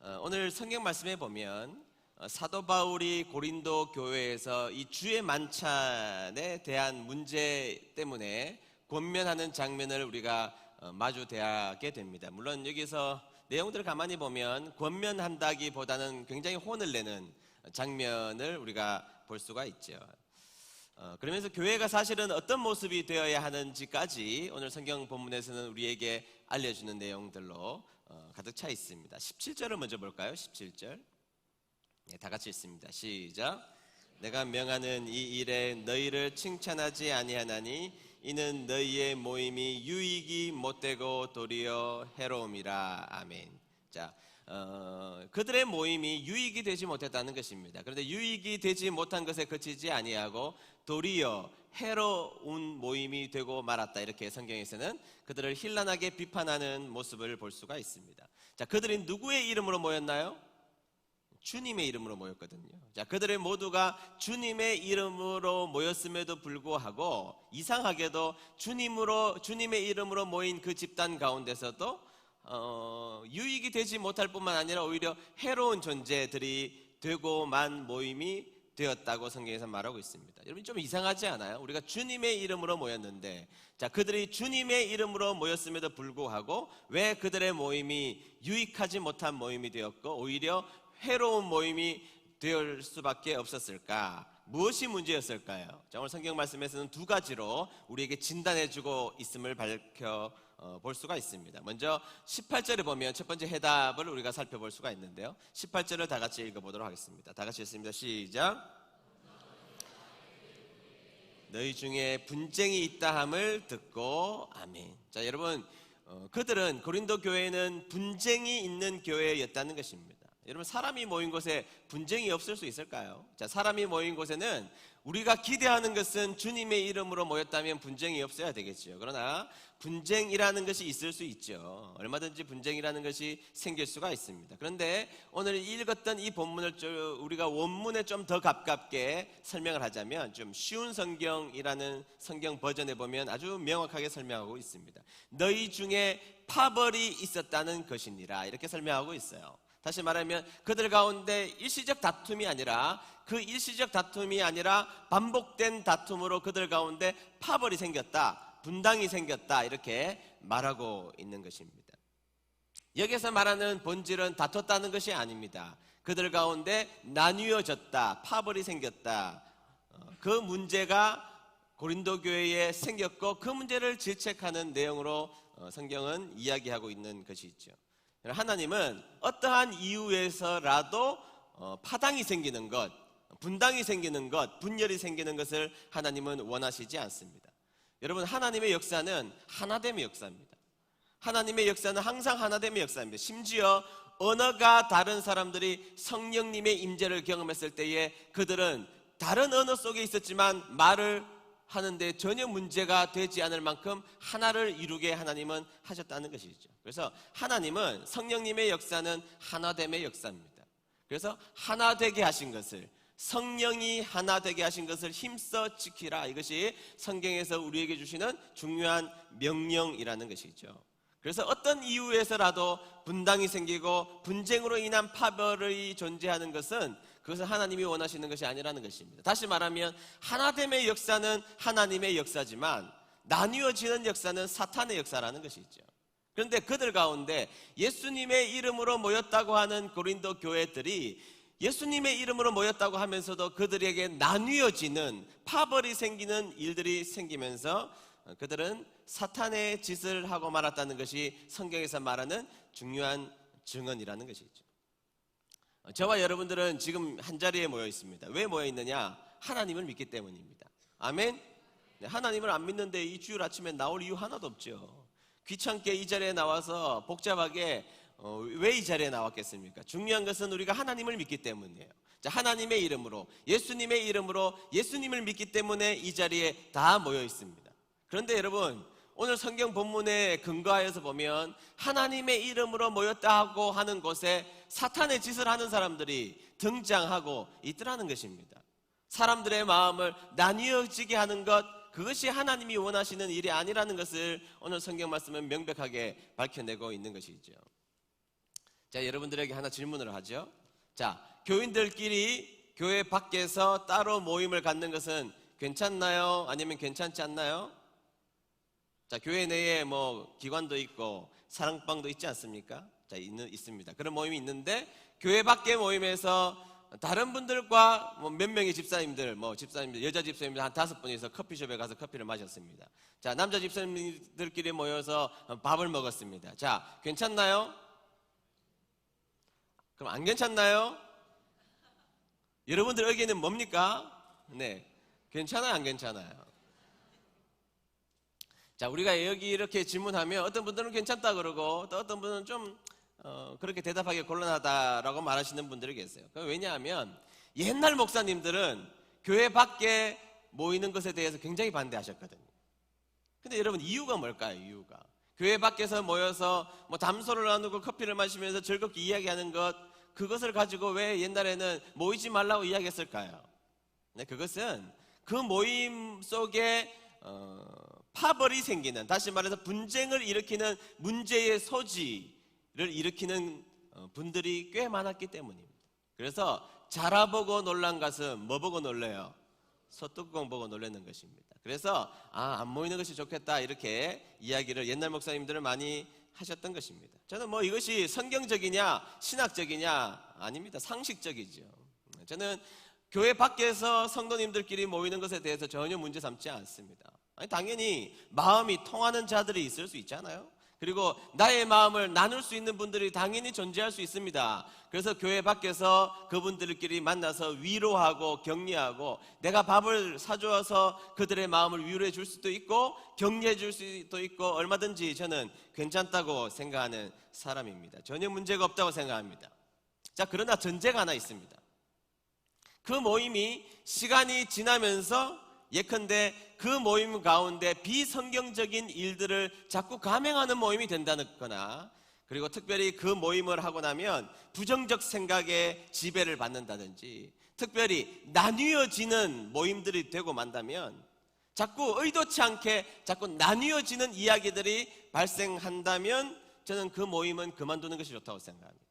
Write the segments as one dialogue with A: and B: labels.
A: 오늘 성경 말씀에 보면 사도 바울이 고린도 교회에서 이 주의 만찬에 대한 문제 때문에 권면하는 장면을 우리가 마주 대하게 됩니다. 물론 여기서 내용들을 가만히 보면 권면한다기보다는 굉장히 혼을 내는 장면을 우리가 볼 수가 있죠. 그러면서 교회가 사실은 어떤 모습이 되어야 하는지까지 오늘 성경 본문에서는 우리에게 알려주는 내용들로 가득 차 있습니다. 17절을 먼저 볼까요? 17절. 네, 다 같이 읽습니다. 시작. 내가 명하는 이 일에 너희를 칭찬하지 아니하나니 이는 너희의 모임이 유익이 못되고 도리어 해로움이라. 아멘. 자, 그들의 모임이 유익이 되지 못했다는 것입니다. 그런데 유익이 되지 못한 것에 그치지 아니하고 도리어 해로운 모임이 되고 말았다. 이렇게 성경에서는 그들을 힐난하게 비판하는 모습을 볼 수가 있습니다. 자, 그들이 누구의 이름으로 모였나요? 주님의 이름으로 모였거든요. 자, 그들의 모두가 주님의 이름으로 모였음에도 불구하고 이상하게도 주님의 이름으로 모인 그 집단 가운데서도 유익이 되지 못할 뿐만 아니라 오히려 해로운 존재들이 되고만 모임이 되었다고 성경에서 말하고 있습니다. 여러분 좀 이상하지 않아요? 우리가 주님의 이름으로 모였는데, 자, 그들이 주님의 이름으로 모였음에도 불구하고 왜 그들의 모임이 유익하지 못한 모임이 되었고 오히려 해로운 모임이 될 수밖에 없었을까? 무엇이 문제였을까요? 자, 오늘 성경 말씀에서는 두 가지로 우리에게 진단해주고 있음을 볼 수가 있습니다. 먼저 18절에 보면 첫 번째 해답을 우리가 살펴볼 수가 있는데요. 18절을 다 같이 읽어보도록 하겠습니다. 다 같이 읽습니다. 시작. 너희 중에 분쟁이 있다함을 듣고. 아멘. 자, 여러분, 그들은 고린도 교회는 분쟁이 있는 교회였다는 것입니다. 여러분, 사람이 모인 곳에 분쟁이 없을 수 있을까요? 자, 사람이 모인 곳에는 우리가 기대하는 것은 주님의 이름으로 모였다면 분쟁이 없어야 되겠죠. 그러나 분쟁이라는 것이 있을 수 있죠. 얼마든지 분쟁이라는 것이 생길 수가 있습니다. 그런데 오늘 읽었던 이 본문을 우리가 원문에 좀 더 가깝게 설명을 하자면 좀 쉬운 성경이라는 성경 버전에 보면 아주 명확하게 설명하고 있습니다. 너희 중에 파벌이 있었다는 것이니라, 이렇게 설명하고 있어요. 다시 말하면 그들 가운데 일시적 다툼이 아니라 반복된 다툼으로 그들 가운데 파벌이 생겼다, 분당이 생겼다, 이렇게 말하고 있는 것입니다. 여기서 말하는 본질은 다퉜다는 것이 아닙니다. 그들 가운데 나뉘어졌다, 파벌이 생겼다. 그 문제가 고린도 교회에 생겼고 그 문제를 질책하는 내용으로 성경은 이야기하고 있는 것이 있죠. 하나님은 어떠한 이유에서라도 파당이 생기는 것, 분당이 생기는 것, 분열이 생기는 것을 하나님은 원하시지 않습니다. 여러분, 하나님의 역사는 하나됨의 역사입니다. 하나님의 역사는 항상 하나됨의 역사입니다. 심지어 언어가 다른 사람들이 성령님의 임재를 경험했을 때에 그들은 다른 언어 속에 있었지만 말을 하는데 전혀 문제가 되지 않을 만큼 하나를 이루게 하나님은 하셨다는 것이죠. 그래서 하나님은, 성령님의 역사는 하나됨의 역사입니다. 그래서 하나 되게 하신 것을, 성령이 하나 되게 하신 것을 힘써 지키라, 이것이 성경에서 우리에게 주시는 중요한 명령이라는 것이죠. 그래서 어떤 이유에서라도 분당이 생기고 분쟁으로 인한 파벌이 존재하는 것은 그것은 하나님이 원하시는 것이 아니라는 것입니다. 다시 말하면 하나됨의 역사는 하나님의 역사지만 나뉘어지는 역사는 사탄의 역사라는 것이죠. 그런데 그들 가운데 예수님의 이름으로 모였다고 하는 고린도 교회들이 예수님의 이름으로 모였다고 하면서도 그들에게 나뉘어지는, 파벌이 생기는 일들이 생기면서 그들은 사탄의 짓을 하고 말았다는 것이 성경에서 말하는 중요한 증언이라는 것이죠. 저와 여러분들은 지금 한자리에 모여 있습니다. 왜 모여 있느냐? 하나님을 믿기 때문입니다. 아멘? 네, 하나님을 안 믿는데 이 주일 아침에 나올 이유 하나도 없죠. 귀찮게 이 자리에 나와서 복잡하게 왜 이 자리에 나왔겠습니까? 중요한 것은 우리가 하나님을 믿기 때문이에요. 자, 하나님의 이름으로, 예수님의 이름으로, 예수님을 믿기 때문에 이 자리에 다 모여 있습니다. 그런데 여러분, 오늘 성경 본문에 근거하여서 보면 하나님의 이름으로 모였다고 하는 곳에 사탄의 짓을 하는 사람들이 등장하고 있더라는 것입니다. 사람들의 마음을 나뉘어지게 하는 것, 그것이 하나님이 원하시는 일이 아니라는 것을 오늘 성경 말씀은 명백하게 밝혀내고 있는 것이죠. 자, 여러분들에게 하나 질문을 하죠. 자, 교인들끼리 교회 밖에서 따로 모임을 갖는 것은 괜찮나요? 아니면 괜찮지 않나요? 자, 교회 내에 뭐 기관도 있고 사랑방도 있지 않습니까? 자, 있습니다. 그런 모임이 있는데 교회 밖의 모임에서 다른 분들과 뭐 몇 명의 집사님들, 여자 집사님들 한 5분이서 커피숍에 가서 커피를 마셨습니다. 자, 남자 집사님들끼리 모여서 밥을 먹었습니다. 자, 괜찮나요? 그럼 안 괜찮나요? 여러분들 의견은 뭡니까? 네, 괜찮아요, 안 괜찮아요? 자, 우리가 여기 이렇게 질문하면 어떤 분들은 괜찮다 그러고 또 어떤 분은 좀 그렇게 대답하기 곤란하다라고 말하시는 분들이 계세요. 왜냐하면 옛날 목사님들은 교회 밖에 모이는 것에 대해서 굉장히 반대하셨거든요. 근데 여러분, 이유가 뭘까요? 이유가 교회 밖에서 모여서 뭐 담소를 나누고 커피를 마시면서 즐겁게 이야기하는 것, 그것을 가지고 왜 옛날에는 모이지 말라고 이야기했을까요? 네, 그것은 그 모임 속에 파벌이 생기는, 다시 말해서 분쟁을 일으키는 문제의 소지를 일으키는 분들이 꽤 많았기 때문입니다. 그래서 자라보고 놀란 것은 뭐 보고 놀래요? 소뚜껑 보고 놀라는 것입니다. 그래서 안 모이는 것이 좋겠다, 이렇게 이야기를 옛날 목사님들은 많이 하셨던 것입니다. 저는 뭐 이것이 성경적이냐 신학적이냐, 아닙니다. 상식적이죠. 저는 교회 밖에서 성도님들끼리 모이는 것에 대해서 전혀 문제 삼지 않습니다. 아니, 당연히 마음이 통하는 자들이 있을 수 있잖아요. 그리고 나의 마음을 나눌 수 있는 분들이 당연히 존재할 수 있습니다. 그래서 교회 밖에서 그분들끼리 만나서 위로하고 격려하고, 내가 밥을 사주어서 그들의 마음을 위로해 줄 수도 있고 격려해 줄 수도 있고, 얼마든지 저는 괜찮다고 생각하는 사람입니다. 전혀 문제가 없다고 생각합니다. 자, 그러나 전제가 하나 있습니다. 그 모임이 시간이 지나면서 예컨대 그 모임 가운데 비성경적인 일들을 자꾸 감행하는 모임이 된다는 거나, 그리고 특별히 그 모임을 하고 나면 부정적 생각에 지배를 받는다든지, 특별히 나뉘어지는 모임들이 되고 만다면, 자꾸 의도치 않게 자꾸 나뉘어지는 이야기들이 발생한다면 저는 그 모임은 그만두는 것이 좋다고 생각합니다.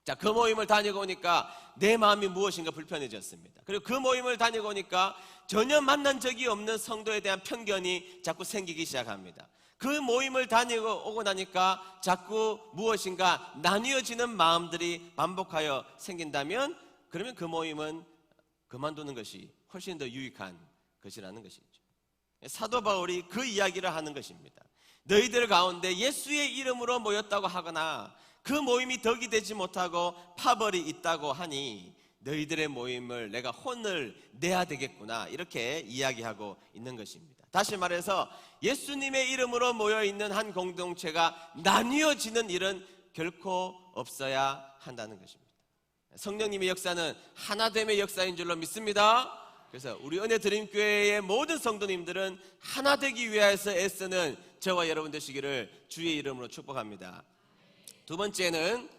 A: 자, 그 모임을 다니고 오니까 내 마음이 무엇인가 불편해졌습니다. 그리고 그 모임을 다니고 오니까 전혀 만난 적이 없는 성도에 대한 편견이 자꾸 생기기 시작합니다. 그 모임을 다니고 오고 나니까 자꾸 무엇인가 나뉘어지는 마음들이 반복하여 생긴다면, 그러면 그 모임은 그만두는 것이 훨씬 더 유익한 것이라는 것이죠. 사도 바울이 그 이야기를 하는 것입니다. 너희들 가운데 예수의 이름으로 모였다고 하거나 그 모임이 덕이 되지 못하고 파벌이 있다고 하니 너희들의 모임을 내가 혼을 내야 되겠구나, 이렇게 이야기하고 있는 것입니다. 다시 말해서 예수님의 이름으로 모여있는 한 공동체가 나뉘어지는 일은 결코 없어야 한다는 것입니다. 성령님의 역사는 하나됨의 역사인 줄로 믿습니다. 그래서 우리 은혜드림교회의 모든 성도님들은 하나 되기 위해서 애쓰는 저와 여러분 되시기를 주의 이름으로 축복합니다. 두 번째는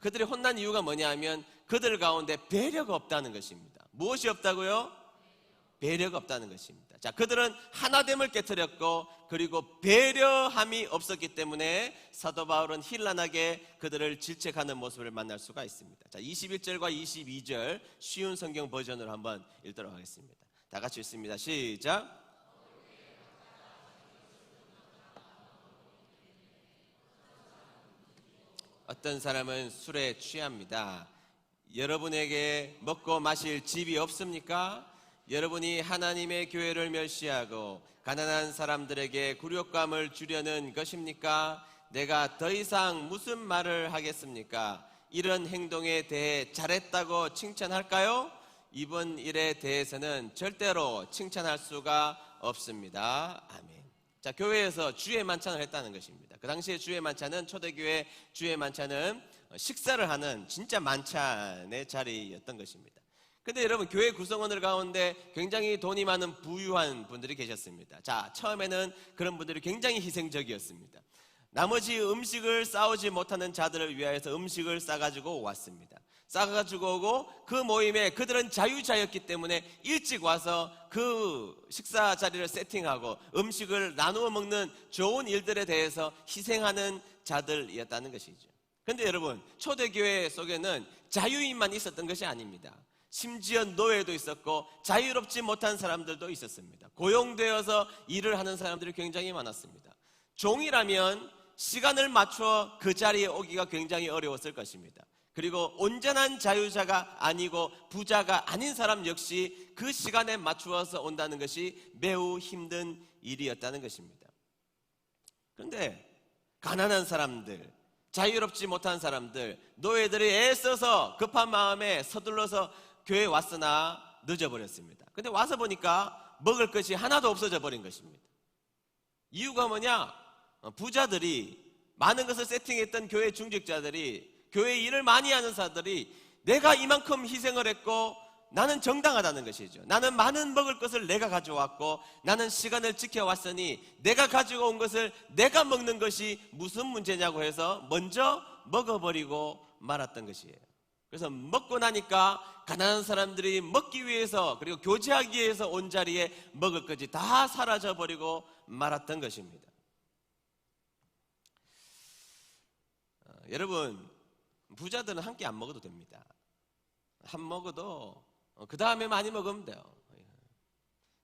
A: 그들이 혼난 이유가 뭐냐 하면 그들 가운데 배려가 없다는 것입니다. 무엇이 없다고요? 배려가 없다는 것입니다. 자, 그들은 하나됨을 깨트렸고 그리고 배려함이 없었기 때문에 사도 바울은 힐난하게 그들을 질책하는 모습을 만날 수가 있습니다. 자, 21절과 22절 쉬운 성경 버전으로 한번 읽도록 하겠습니다. 다 같이 읽습니다. 시작. 어떤 사람은 술에 취합니다. 여러분에게 먹고 마실 집이 없습니까? 여러분이 하나님의 교회를 멸시하고 가난한 사람들에게 굴욕감을 주려는 것입니까? 내가 더 이상 무슨 말을 하겠습니까? 이런 행동에 대해 잘했다고 칭찬할까요? 이번 일에 대해서는 절대로 칭찬할 수가 없습니다. 아멘. 자, 교회에서 주의 만찬을 했다는 것입니다. 그 당시에 주의 만찬은, 초대교회 주의 만찬은 식사를 하는 진짜 만찬의 자리였던 것입니다. 근데 여러분, 교회 구성원들 가운데 굉장히 돈이 많은 부유한 분들이 계셨습니다. 자, 처음에는 그런 분들이 굉장히 희생적이었습니다. 나머지 음식을 싸오지 못하는 자들을 위하여서 음식을 싸가지고 왔습니다. 싸가지고 오고 그 모임에 그들은 자유자였기 때문에 일찍 와서 그 식사 자리를 세팅하고 음식을 나누어 먹는 좋은 일들에 대해서 희생하는 자들이었다는 것이죠. 근데 여러분, 초대교회 속에는 자유인만 있었던 것이 아닙니다. 심지어 노예도 있었고 자유롭지 못한 사람들도 있었습니다. 고용되어서 일을 하는 사람들이 굉장히 많았습니다. 종이라면 시간을 맞춰 그 자리에 오기가 굉장히 어려웠을 것입니다. 그리고 온전한 자유자가 아니고 부자가 아닌 사람 역시 그 시간에 맞추어서 온다는 것이 매우 힘든 일이었다는 것입니다. 그런데 가난한 사람들, 자유롭지 못한 사람들, 노예들이 애써서 급한 마음에 서둘러서 교회에 왔으나 늦어버렸습니다. 근데 와서 보니까 먹을 것이 하나도 없어져 버린 것입니다. 이유가 뭐냐? 부자들이, 많은 것을 세팅했던 교회 중직자들이, 교회 일을 많이 하는 사람들이 내가 이만큼 희생을 했고 나는 정당하다는 것이죠. 나는 많은 먹을 것을 내가 가져왔고 나는 시간을 지켜왔으니 내가 가지고 온 것을 내가 먹는 것이 무슨 문제냐고 해서 먼저 먹어버리고 말았던 것이에요. 그래서 먹고 나니까 가난한 사람들이 먹기 위해서, 그리고 교제하기 위해서 온 자리에 먹을 것이 다 사라져버리고 말았던 것입니다. 여러분, 부자들은 한 끼 안 먹어도 됩니다. 한 먹어도 그 다음에 많이 먹으면 돼요.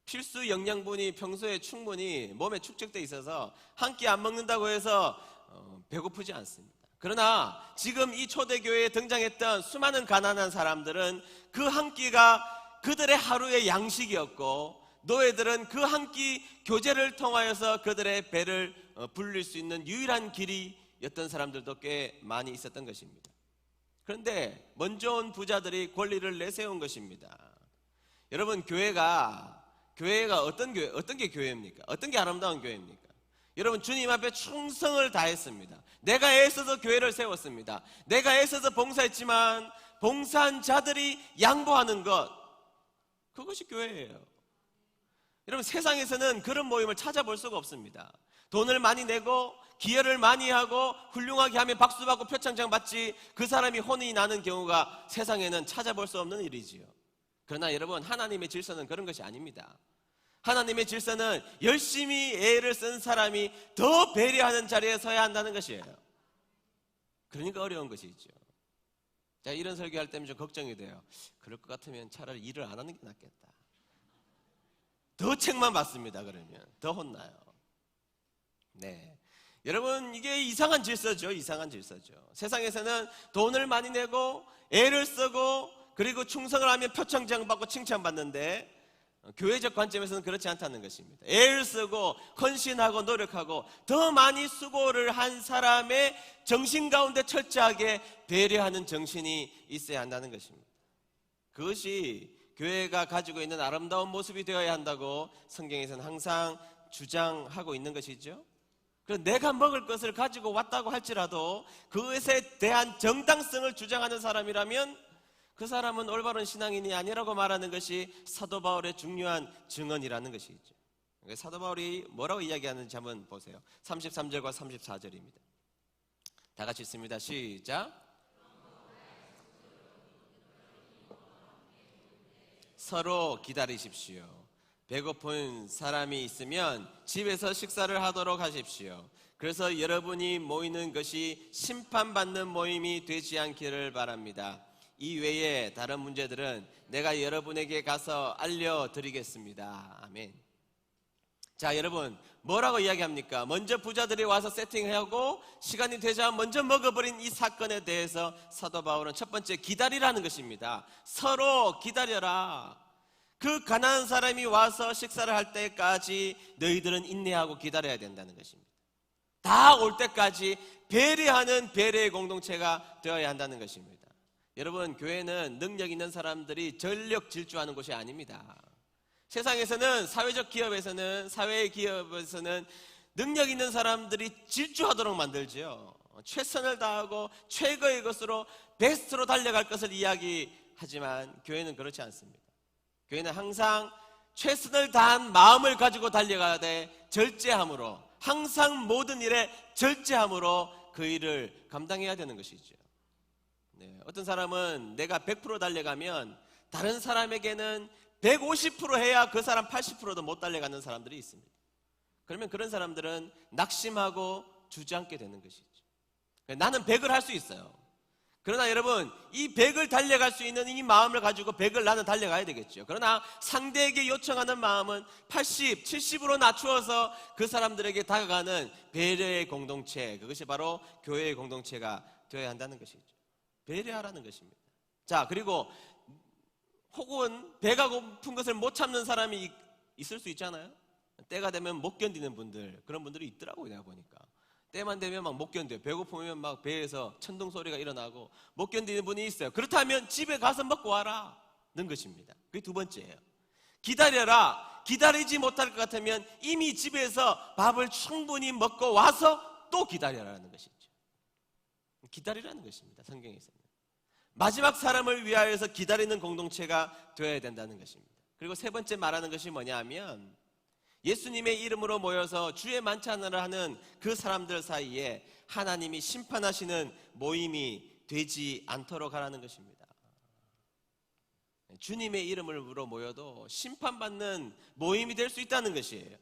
A: 필수 영양분이 평소에 충분히 몸에 축적되어 있어서 한 끼 안 먹는다고 해서 배고프지 않습니다. 그러나 지금 이 초대교회에 등장했던 수많은 가난한 사람들은 그 한 끼가 그들의 하루의 양식이었고, 노예들은 그 한 끼 교제를 통하여서 그들의 배를 불릴 수 있는 유일한 길이었던 사람들도 꽤 많이 있었던 것입니다. 그런데 먼저 온 부자들이 권리를 내세운 것입니다. 여러분, 교회가 어떤 게 교회입니까? 어떤 게 아름다운 교회입니까? 여러분, 주님 앞에 충성을 다했습니다. 내가 애써서 교회를 세웠습니다. 내가 애써서 봉사했지만 봉사한 자들이 양보하는 것, 그것이 교회예요. 여러분, 세상에서는 그런 모임을 찾아볼 수가 없습니다. 돈을 많이 내고 기여를 많이 하고 훌륭하게 하면 박수받고 표창장 받지, 그 사람이 혼이 나는 경우가 세상에는 찾아볼 수 없는 일이지요. 그러나 여러분, 하나님의 질서는 그런 것이 아닙니다. 하나님의 질서는 열심히 애를 쓴 사람이 더 배려하는 자리에 서야 한다는 것이에요. 그러니까 어려운 것이죠. 자, 이런 설교할 때면 좀 걱정이 돼요. 그럴 것 같으면 차라리 일을 안 하는 게 낫겠다. 더 책만 받습니다. 그러면 더 혼나요. 네, 여러분, 이게 이상한 질서죠. 이상한 질서죠. 세상에서는 돈을 많이 내고 애를 쓰고 그리고 충성을 하면 표창장 받고 칭찬받는데, 교회적 관점에서는 그렇지 않다는 것입니다. 애를 쓰고 헌신하고 노력하고 더 많이 수고를 한 사람의 정신 가운데 철저하게 배려하는 정신이 있어야 한다는 것입니다. 그것이 교회가 가지고 있는 아름다운 모습이 되어야 한다고 성경에서는 항상 주장하고 있는 것이죠. 그래서 내가 먹을 것을 가지고 왔다고 할지라도 그것에 대한 정당성을 주장하는 사람이라면 그 사람은 올바른 신앙인이 아니라고 말하는 것이 사도 바울의 중요한 증언이라는 것이죠. 사도 바울이 뭐라고 이야기하는지 한번 보세요. 33절과 34절입니다. 다 같이 읽습니다. 시작. 서로 기다리십시오. 배고픈 사람이 있으면 집에서 식사를 하도록 하십시오. 그래서 여러분이 모이는 것이 심판받는 모임이 되지 않기를 바랍니다. 이 외에 다른 문제들은 내가 여러분에게 가서 알려드리겠습니다. 아멘. 자, 여러분, 뭐라고 이야기합니까? 먼저 부자들이 와서 세팅하고 시간이 되자 먼저 먹어버린 이 사건에 대해서 사도 바울은 첫 번째 기다리라는 것입니다. 서로 기다려라. 그 가난한 사람이 와서 식사를 할 때까지 너희들은 인내하고 기다려야 된다는 것입니다. 다 올 때까지 배려하는 배려의 공동체가 되어야 한다는 것입니다. 여러분, 교회는 능력 있는 사람들이 전력 질주하는 곳이 아닙니다. 세상에서는, 사회적 기업에서는, 사회의 기업에서는 능력 있는 사람들이 질주하도록 만들지요. 최선을 다하고 최고의 것으로, 베스트로 달려갈 것을 이야기하지만 교회는 그렇지 않습니다. 교회는 항상 최선을 다한 마음을 가지고 달려가야 돼, 절제함으로, 항상 모든 일에 절제함으로 그 일을 감당해야 되는 것이죠. 네, 어떤 사람은 내가 100% 달려가면 다른 사람에게는 150% 해야 그 사람 80%도 못 달려가는 사람들이 있습니다. 그러면 그런 사람들은 낙심하고 주저앉게 되는 것이죠. 나는 100을 할 수 있어요. 그러나 여러분, 이 100을 달려갈 수 있는 이 마음을 가지고 100을 나는 달려가야 되겠죠. 그러나 상대에게 요청하는 마음은 80, 70으로 낮추어서 그 사람들에게 다가가는 배려의 공동체, 그것이 바로 교회의 공동체가 되어야 한다는 것이죠. 배려하라는 것입니다. 자, 그리고 혹은 배가 고픈 것을 못 참는 사람이 있을 수 있잖아요. 때가 되면 못 견디는 분들, 그런 분들이 있더라고요. 내가 보니까 때만 되면 막 못 견뎌요. 배고프면 막 배에서 천둥 소리가 일어나고 못 견디는 분이 있어요. 그렇다면 집에 가서 먹고 와라는 것입니다. 그게 두 번째예요. 기다려라. 기다리지 못할 것 같으면 이미 집에서 밥을 충분히 먹고 와서 또 기다려라는 것이죠. 기다리라는 것입니다. 성경에서는 마지막 사람을 위하여서 기다리는 공동체가 되어야 된다는 것입니다. 그리고 세 번째 말하는 것이 뭐냐면, 예수님의 이름으로 모여서 주의 만찬을 하는 그 사람들 사이에 하나님이 심판하시는 모임이 되지 않도록 하라는 것입니다. 주님의 이름으로 모여도 심판받는 모임이 될 수 있다는 것이에요.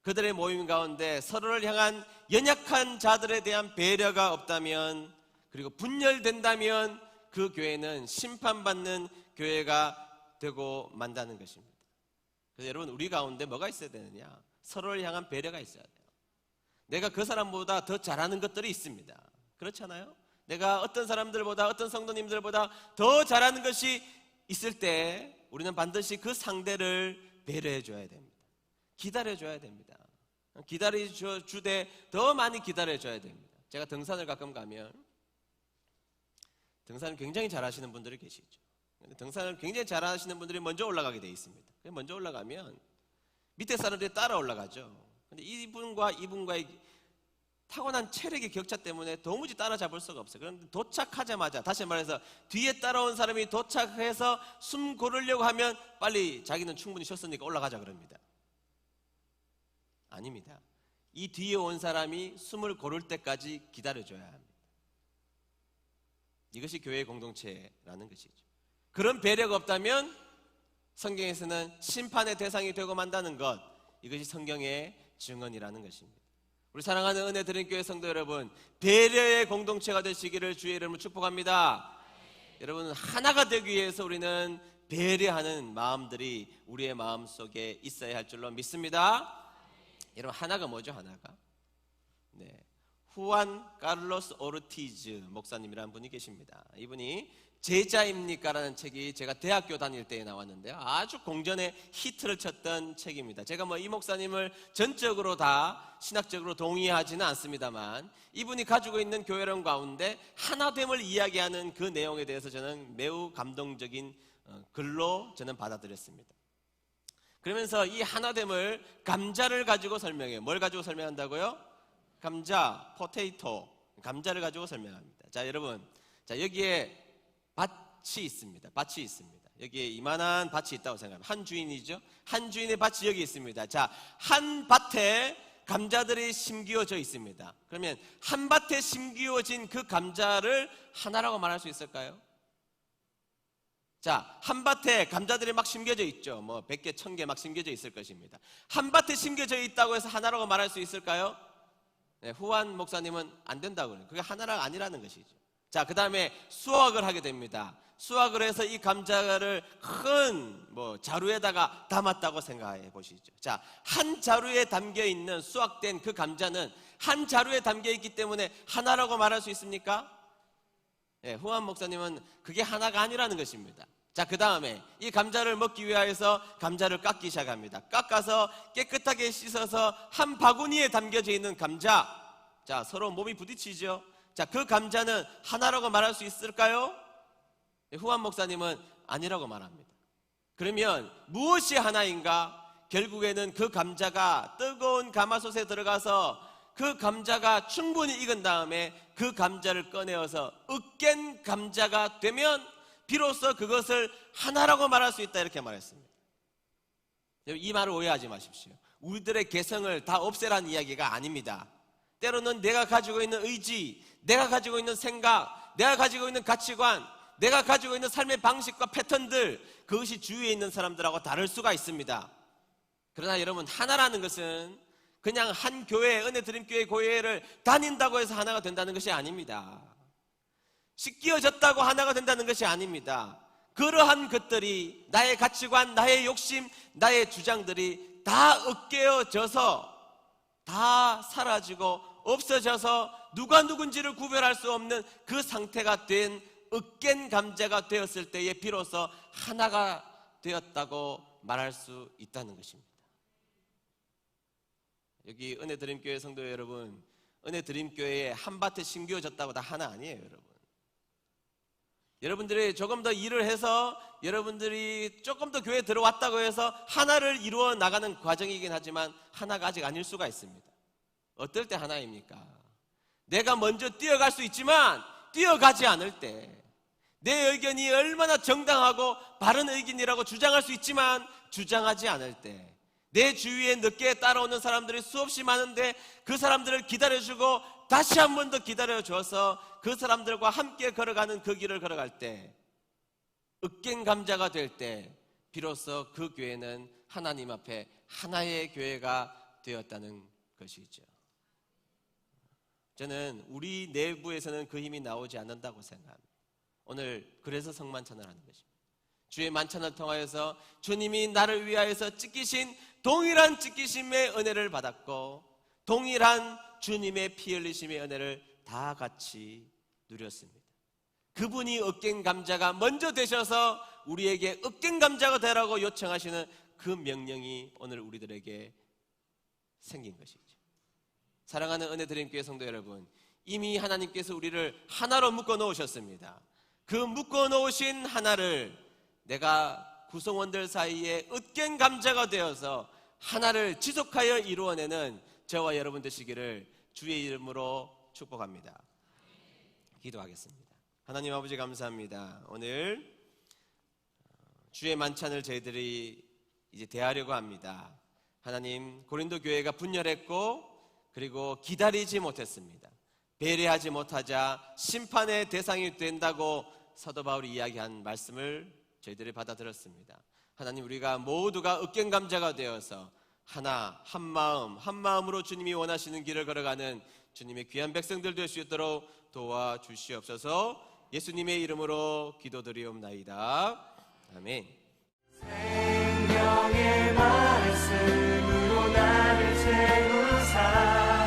A: 그들의 모임 가운데 서로를 향한 연약한 자들에 대한 배려가 없다면, 그리고 분열된다면 그 교회는 심판받는 교회가 되고 만다는 것입니다. 그래서 여러분, 우리 가운데 뭐가 있어야 되느냐? 서로를 향한 배려가 있어야 돼요. 내가 그 사람보다 더 잘하는 것들이 있습니다. 그렇잖아요? 내가 어떤 사람들보다, 어떤 성도님들보다 더 잘하는 것이 있을 때 우리는 반드시 그 상대를 배려해 줘야 됩니다. 기다려 줘야 됩니다. 기다려 주되 더 많이 기다려 줘야 됩니다. 제가 등산을 가끔 가면, 등산을 굉장히 잘하시는 분들이 계시죠. 등산을 굉장히 잘하시는 분들이 먼저 올라가게 되어 있습니다. 먼저 올라가면 밑에 사람들이 따라 올라가죠. 근데 이분과 이분과의 타고난 체력의 격차 때문에 도무지 따라잡을 수가 없어요. 그런데 도착하자마자, 다시 말해서 뒤에 따라온 사람이 도착해서 숨 고르려고 하면 빨리 자기는 충분히 쉬었으니까 올라가자 그럽니다. 아닙니다. 이 뒤에 온 사람이 숨을 고를 때까지 기다려줘야 합니다. 이것이 교회의 공동체라는 것이죠. 그런 배려가 없다면 성경에서는 심판의 대상이 되고 만다는 것, 이것이 성경의 증언이라는 것입니다. 우리 사랑하는 은혜드린 성도 여러분, 배려의 공동체가 되시기를 주의 이름으로 축복합니다. 여러분, 하나가 되기 위해서 우리는 배려하는 마음들이 우리의 마음속에 있어야 할 줄로 믿습니다. 여러분, 하나가 뭐죠? 하나가? 네, 후안 카를로스 오르티즈 목사님이라는 분이 계십니다. 이분이 제자입니까? 라는 책이 제가 대학교 다닐 때에 나왔는데요, 아주 공전의 히트를 쳤던 책입니다. 제가 이 목사님을 전적으로 다 신학적으로 동의하지는 않습니다만, 이분이 가지고 있는 교회론 가운데 하나됨을 이야기하는 그 내용에 대해서 저는 매우 감동적인 글로 저는 받아들였습니다. 그러면서 이 하나됨을 감자를 가지고 설명해요. 뭘 가지고 설명한다고요? 감자, 포테이토, 감자를 가지고 설명합니다. 자, 여러분, 자, 여기에 밭이 있습니다. 밭이 있습니다. 여기에 이만한 밭이 있다고 생각하면 한 주인이죠. 한 주인의 밭이 여기 있습니다. 자, 한 밭에 감자들이 심기어져 있습니다. 그러면 한 밭에 심기어진 그 감자를 하나라고 말할 수 있을까요? 자, 한 밭에 감자들이 막 심겨져 있죠. 100개, 1000개 막 심겨져 있을 것입니다. 한 밭에 심겨져 있다고 해서 하나라고 말할 수 있을까요? 네, 후안 목사님은 안 된다고 그래요. 그게 하나가 아니라는 것이죠. 자, 그 다음에 수확을 하게 됩니다. 수확을 해서 이 감자를 큰 자루에다가 담았다고 생각해 보시죠. 자, 한 자루에 담겨 있는 수확된 그 감자는 한 자루에 담겨 있기 때문에 하나라고 말할 수 있습니까? 네, 후안 목사님은 그게 하나가 아니라는 것입니다. 자, 그 다음에 이 감자를 먹기 위하여서 감자를 깎기 시작합니다. 깎아서 깨끗하게 씻어서 한 바구니에 담겨져 있는 감자, 자, 서로 몸이 부딪히죠. 자, 그 감자는 하나라고 말할 수 있을까요? 후안 목사님은 아니라고 말합니다. 그러면 무엇이 하나인가? 결국에는 그 감자가 뜨거운 가마솥에 들어가서 그 감자가 충분히 익은 다음에 그 감자를 꺼내어서 으깬 감자가 되면 비로소 그것을 하나라고 말할 수 있다, 이렇게 말했습니다. 이 말을 오해하지 마십시오. 우리들의 개성을 다 없애라는 이야기가 아닙니다. 때로는 내가 가지고 있는 의지, 내가 가지고 있는 생각, 내가 가지고 있는 가치관, 내가 가지고 있는 삶의 방식과 패턴들, 그것이 주위에 있는 사람들하고 다를 수가 있습니다. 그러나 여러분, 하나라는 것은 그냥 한 교회, 은혜드림교회 교회를 다닌다고 해서 하나가 된다는 것이 아닙니다. 씻기어졌다고 하나가 된다는 것이 아닙니다. 그러한 것들이, 나의 가치관, 나의 욕심, 나의 주장들이 다 으깨어져서 다 사라지고 없어져서 누가 누군지를 구별할 수 없는 그 상태가 된 으깬 감자가 되었을 때에 비로소 하나가 되었다고 말할 수 있다는 것입니다. 여기 은혜드림교회 성도 여러분, 은혜드림교회에 한밭에 심겨졌다고 다 하나 아니에요, 여러분. 여러분들이 조금 더 일을 해서 여러분들이 조금 더 교회에 들어왔다고 해서 하나를 이루어 나가는 과정이긴 하지만 하나가 아직 아닐 수가 있습니다. 어떨 때 하나입니까? 내가 먼저 뛰어갈 수 있지만 뛰어가지 않을 때, 내 의견이 얼마나 정당하고 바른 의견이라고 주장할 수 있지만 주장하지 않을 때, 내 주위에 늦게 따라오는 사람들이 수없이 많은데 그 사람들을 기다려주고 다시 한 번 더 기다려줘서 그 사람들과 함께 걸어가는 그 길을 걸어갈 때, 으깬 감자가 될 때 비로소 그 교회는 하나님 앞에 하나의 교회가 되었다는 것이죠. 저는 우리 내부에서는 그 힘이 나오지 않는다고 생각합니다. 오늘 그래서 성만찬을 하는 것입니다. 주의 만찬을 통하여서 주님이 나를 위하여서 찢기신 동일한 찢기심의 은혜를 받았고 동일한 주님의 피 흘리심의 은혜를 다 같이 누렸습니다. 그분이 으깬 감자가 먼저 되셔서 우리에게 으깬 감자가 되라고 요청하시는 그 명령이 오늘 우리들에게 생긴 것이죠. 사랑하는 은혜드림교회 성도 여러분, 이미 하나님께서 우리를 하나로 묶어 놓으셨습니다. 그 묶어 놓으신 하나를 내가 구성원들 사이에 으깬 감자가 되어서 하나를 지속하여 이루어내는 저와 여러분 되시기를 주의 이름으로 축복합니다. 기도하겠습니다. 하나님 아버지 감사합니다. 오늘 주의 만찬을 저희들이 이제 대하려고 합니다. 하나님, 고린도 교회가 분열했고 그리고 기다리지 못했습니다. 배려하지 못하자 심판의 대상이 된다고 사도 바울이 이야기한 말씀을 저희들이 받아들였습니다. 하나님, 우리가 모두가 으깬 감자가 되어서 하나, 한 마음으로 주님이 원하시는 길을 걸어가는 주님의 귀한 백성들 될 수 있도록 도와주시옵소서. 예수님의 이름으로 기도드리옵나이다. 아멘.
B: 생명의 말씀으로 나를 채우사